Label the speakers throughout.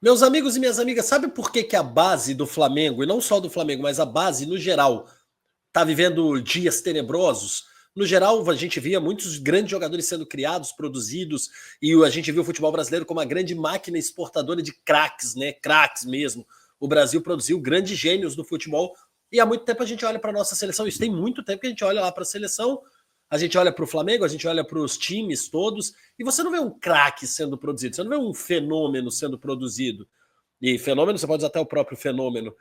Speaker 1: Meus amigos e minhas amigas, sabe por que a base do Flamengo, e não só do Flamengo, mas a base no geral, está vivendo dias tenebrosos? No geral, a gente via muitos grandes jogadores sendo criados, produzidos, e a gente viu o futebol brasileiro como uma grande máquina exportadora de craques, né? Craques mesmo. O Brasil produziu grandes gênios do futebol, e há muito tempo a gente olha para a nossa seleção. Isso tem muito tempo que a gente olha lá para a seleção, a gente olha para o Flamengo, a gente olha para os times todos, e você não vê um craque sendo produzido, você não vê um fenômeno sendo produzido. E fenômeno, você pode usar até o próprio fenômeno.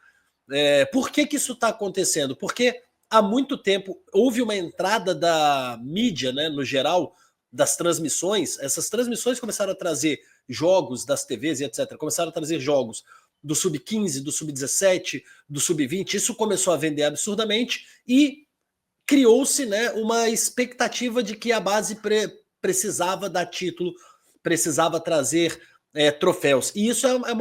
Speaker 1: Por que isso está acontecendo? Porque há muito tempo houve uma entrada da mídia, né, no geral, das transmissões. Essas transmissões começaram a trazer jogos das TVs e etc. Começaram a trazer jogos do sub-15, do sub-17, do sub-20. Isso começou a vender absurdamente e criou-se, né, uma expectativa de que a base precisava dar título, precisava trazer troféus. E isso é a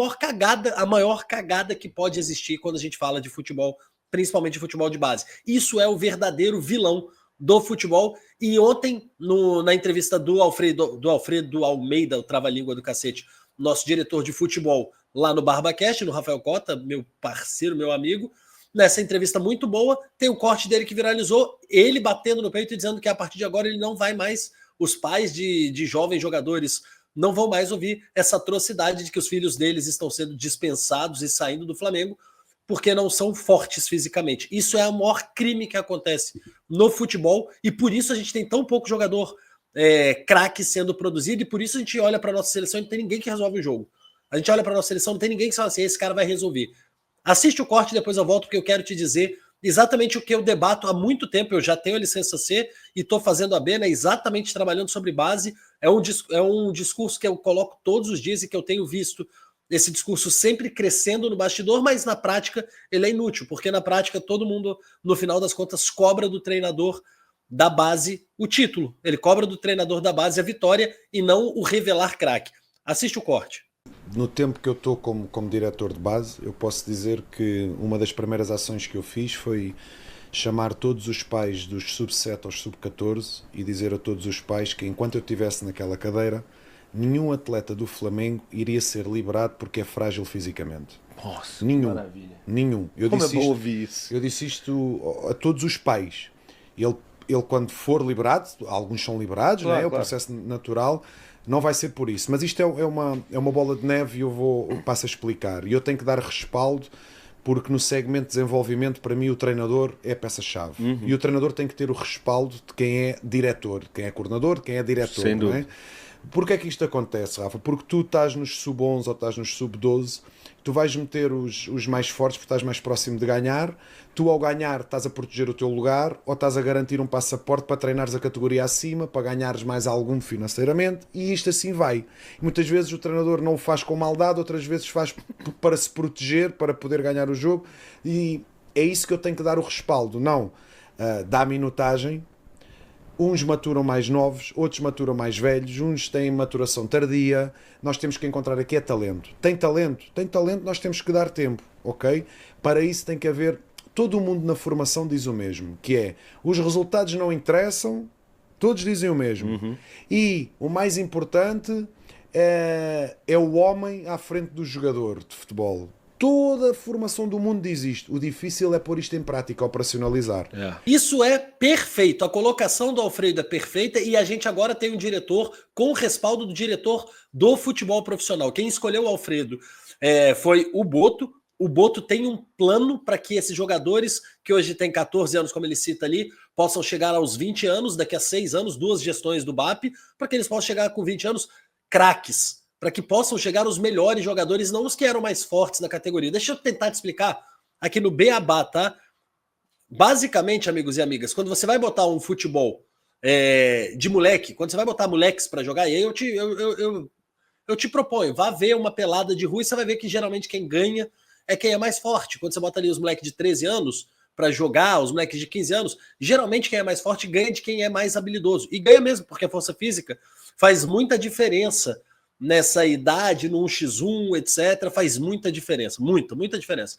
Speaker 1: maior cagada que pode existir quando a gente fala de futebol, principalmente de futebol de base. Isso é o verdadeiro vilão do futebol. E ontem, na entrevista do Alfredo Almeida, o trava-língua do cacete, nosso diretor de futebol lá no BarbaCast, no Rafael Cota, meu parceiro, meu amigo, nessa entrevista muito boa, tem o corte dele que viralizou, ele batendo no peito e dizendo que a partir de agora ele não vai mais, os pais de jovens jogadores não vão mais ouvir essa atrocidade de que os filhos deles estão sendo dispensados e saindo do Flamengo porque não são fortes fisicamente. Isso é o maior crime que acontece no futebol e por isso a gente tem tão pouco jogador craque sendo produzido e por isso a gente olha para a nossa seleção e não tem ninguém que resolve o jogo. A gente olha para a nossa seleção, não tem ninguém que fala assim, esse cara vai resolver. Assiste o corte, depois eu volto, porque eu quero te dizer exatamente o que eu debato há muito tempo. Eu já tenho a licença C e estou fazendo a B, né, exatamente trabalhando sobre base. É um discurso que eu coloco todos os dias e que eu tenho visto esse discurso sempre crescendo no bastidor, mas na prática ele é inútil, porque na prática todo mundo, no final das contas, cobra do treinador da base o título. Ele cobra do treinador da base a vitória e não o revelar craque. Assiste o corte.
Speaker 2: No tempo que eu estou como diretor de base, eu posso dizer que uma das primeiras ações que eu fiz foi chamar todos os pais dos sub-7 aos sub-14 e dizer a todos os pais que enquanto eu estivesse naquela cadeira, nenhum atleta do Flamengo iria ser liberado porque é frágil fisicamente.
Speaker 3: Nossa,
Speaker 2: nenhum,
Speaker 3: maravilha.
Speaker 2: nenhum.
Speaker 3: Como é bom ouvir isso.
Speaker 2: Eu disse isto a todos os pais. Ele quando for liberado, alguns são liberados,
Speaker 3: Claro,
Speaker 2: né? É o
Speaker 3: claro.
Speaker 2: processo natural, não vai ser por isso. Mas isto é uma bola de neve e eu passo a explicar. E eu tenho que dar respaldo, porque no segmento de desenvolvimento, para mim, o treinador é a peça-chave. E o treinador tem que ter o respaldo de quem é diretor, de quem é coordenador, de quem é diretor.
Speaker 3: Sem
Speaker 2: não é?
Speaker 3: dúvida.
Speaker 2: Porquê é que isto acontece, Rafa? Porque tu estás nos sub-11 ou estás nos sub-12, tu vais meter os mais fortes porque estás mais próximo de ganhar, tu ao ganhar estás a proteger o teu lugar ou estás a garantir um passaporte para treinares a categoria acima, para ganhares mais algum financeiramente, e isto assim vai. E muitas vezes o treinador não o faz com maldade, outras vezes faz para se proteger, para poder ganhar o jogo, e é isso que eu tenho que dar o respaldo, não dá minutagem. Uns maturam mais novos, outros maturam mais velhos, uns têm maturação tardia. Nós temos que encontrar aqui é talento. Tem talento, nós temos que dar tempo, ok? Para isso tem que haver... Todo o mundo na formação diz o mesmo, que é, os resultados não interessam, todos dizem o mesmo. E o mais importante é o homem à frente do jogador de futebol. Toda a formação do mundo diz isto. O difícil é pôr isto em prática, operacionalizar.
Speaker 1: Isso é perfeito. A colocação do Alfredo é perfeita e a gente agora tem um diretor com o respaldo do diretor do futebol profissional. Quem escolheu o Alfredo foi o Boto. O Boto tem um plano para que esses jogadores, que hoje têm 14 anos, como ele cita ali, possam chegar aos 20 anos, daqui a 6 anos, 2 gestões do BAP, para que eles possam chegar com 20 anos craques, para que possam chegar os melhores jogadores, não os que eram mais fortes na categoria. Deixa eu tentar te explicar aqui no Beabá, tá? Basicamente, amigos e amigas, quando você vai botar um futebol de moleque, quando você vai botar moleques para jogar, e aí eu te proponho, vá ver uma pelada de rua e você vai ver que geralmente quem ganha é quem é mais forte. Quando você bota ali os moleques de 13 anos para jogar, os moleques de 15 anos, geralmente quem é mais forte ganha de quem é mais habilidoso. E ganha mesmo, porque a força física faz muita diferença nessa idade, no 1x1, etc. Faz muita diferença, muita diferença.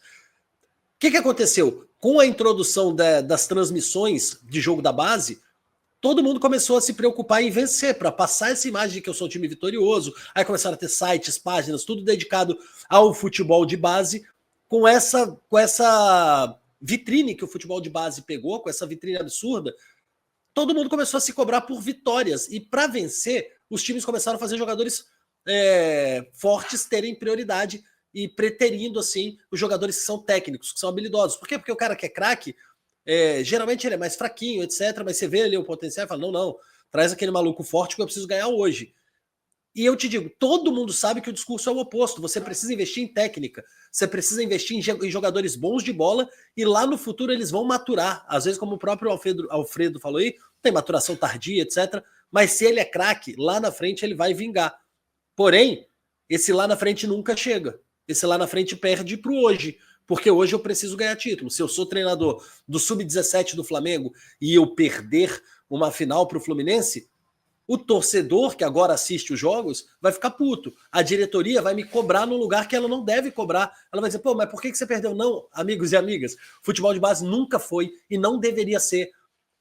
Speaker 1: O que aconteceu? Com a introdução das transmissões de jogo da base, todo mundo começou a se preocupar em vencer, para passar essa imagem de que eu sou um time vitorioso. Aí começaram a ter sites, páginas, tudo dedicado ao futebol de base, com essa vitrine que o futebol de base pegou, com essa vitrine absurda. Todo mundo começou a se cobrar por vitórias. E para vencer, os times começaram a fazer jogadores fortes terem prioridade e preterindo, assim, os jogadores que são técnicos, que são habilidosos. Por quê? Porque o cara que é craque, geralmente ele é mais fraquinho, etc. Mas você vê ali o potencial e fala, não, traz aquele maluco forte que eu preciso ganhar hoje. E eu te digo, todo mundo sabe que o discurso é o oposto. Você precisa investir em técnica, você precisa investir em jogadores bons de bola e lá no futuro eles vão maturar. Às vezes, como o próprio Alfredo falou aí, tem maturação tardia, etc. Mas se ele é craque, lá na frente ele vai vingar. Porém, esse lá na frente nunca chega. Esse lá na frente perde para o hoje. Porque hoje eu preciso ganhar título. Se eu sou treinador do Sub-17 do Flamengo e eu perder uma final para o Fluminense, o torcedor que agora assiste os jogos vai ficar puto. A diretoria vai me cobrar num lugar que ela não deve cobrar. Ela vai dizer, pô, mas por que você perdeu? Não, amigos e amigas, futebol de base nunca foi e não deveria ser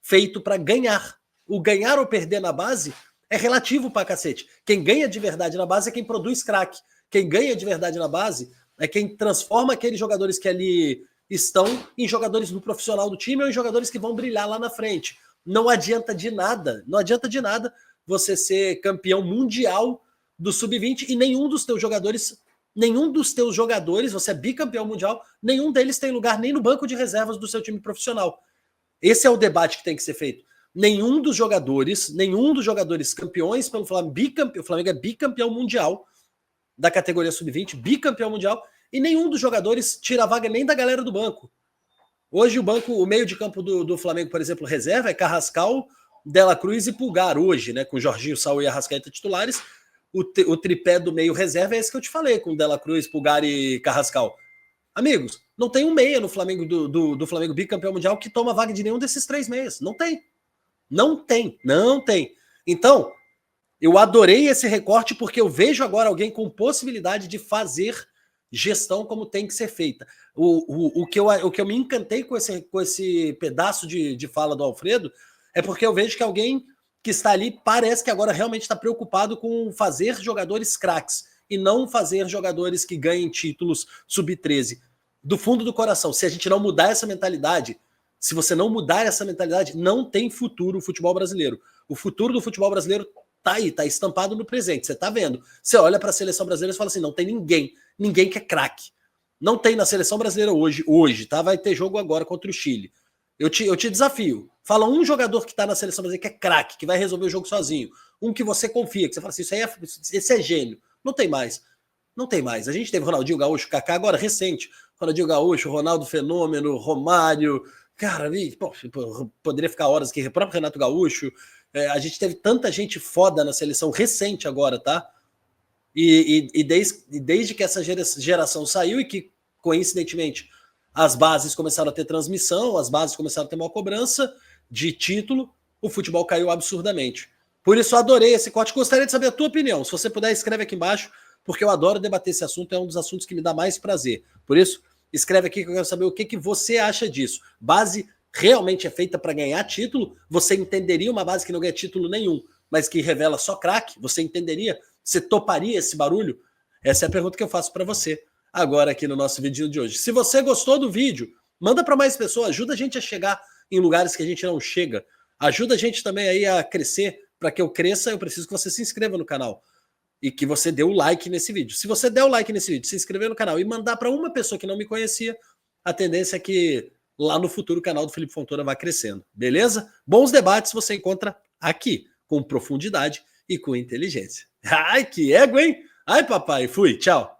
Speaker 1: feito para ganhar. O ganhar ou perder na base é relativo pra cacete. Quem ganha de verdade na base é quem produz craque. Quem ganha de verdade na base é quem transforma aqueles jogadores que ali estão em jogadores no profissional do time ou em jogadores que vão brilhar lá na frente. Não adianta de nada você ser campeão mundial do Sub-20 e nenhum dos teus jogadores, você é bicampeão mundial, nenhum deles tem lugar nem no banco de reservas do seu time profissional. Esse é o debate que tem que ser feito. Nenhum dos jogadores campeões pelo Flamengo, o Flamengo é bicampeão mundial da categoria Sub-20, bicampeão mundial, e nenhum dos jogadores tira a vaga nem da galera do banco. Hoje o meio de campo do Flamengo, por exemplo, reserva é Carrascal, Dela Cruz e Pulgar hoje, né? Com Jorginho, Saúl e Arrascaeta titulares. O tripé do meio reserva é esse que eu te falei, com Dela Cruz, Pulgar e Carrascal. Amigos, não tem um meia no Flamengo do Flamengo bicampeão mundial que toma vaga de nenhum desses três meias. Não tem. Não tem. Então, eu adorei esse recorte porque eu vejo agora alguém com possibilidade de fazer gestão como tem que ser feita. O que eu me encantei com esse pedaço de fala do Alfredo é porque eu vejo que alguém que está ali parece que agora realmente está preocupado com fazer jogadores craques e não fazer jogadores que ganhem títulos sub-13. Do fundo do coração, se a gente não mudar essa mentalidade, se você não mudar essa mentalidade, não tem futuro o futebol brasileiro. O futuro do futebol brasileiro tá aí, tá estampado no presente, você tá vendo. Você olha para a seleção brasileira e fala assim, não tem ninguém que é craque. Não tem na seleção brasileira hoje, tá? Vai ter jogo agora contra o Chile. Eu te desafio. Fala um jogador que tá na seleção brasileira que é craque, que vai resolver o jogo sozinho. Um que você confia, que você fala assim, esse é gênio. Não tem mais. A gente teve Ronaldinho Gaúcho, Kaká, agora recente. Ronaldinho Gaúcho, Ronaldo Fenômeno, Romário. Cara, poderia ficar horas aqui. O próprio Renato Gaúcho. A gente teve tanta gente foda na seleção recente agora, tá? E desde que essa geração saiu e que, coincidentemente, as bases começaram a ter transmissão, as bases começaram a ter uma cobrança de título, o futebol caiu absurdamente. Por isso, eu adorei esse corte. Gostaria de saber a tua opinião. Se você puder, escreve aqui embaixo, porque eu adoro debater esse assunto, é um dos assuntos que me dá mais prazer. Por isso, escreve aqui que eu quero saber o que você acha disso. Base realmente é feita para ganhar título? Você entenderia uma base que não ganha título nenhum, mas que revela só craque? Você entenderia? Você toparia esse barulho? Essa é a pergunta que eu faço para você agora aqui no nosso vídeo de hoje. Se você gostou do vídeo, manda para mais pessoas, ajuda a gente a chegar em lugares que a gente não chega. Ajuda a gente também aí a crescer. Para que eu cresça, eu preciso que você se inscreva no canal e que você dê o like nesse vídeo. Se você der o like nesse vídeo, se inscrever no canal e mandar para uma pessoa que não me conhecia, a tendência é que lá no futuro o canal do Felipe Fontoura vai crescendo, beleza? Bons debates você encontra aqui, com profundidade e com inteligência. Ai, que ego, hein? Ai, papai, fui, tchau.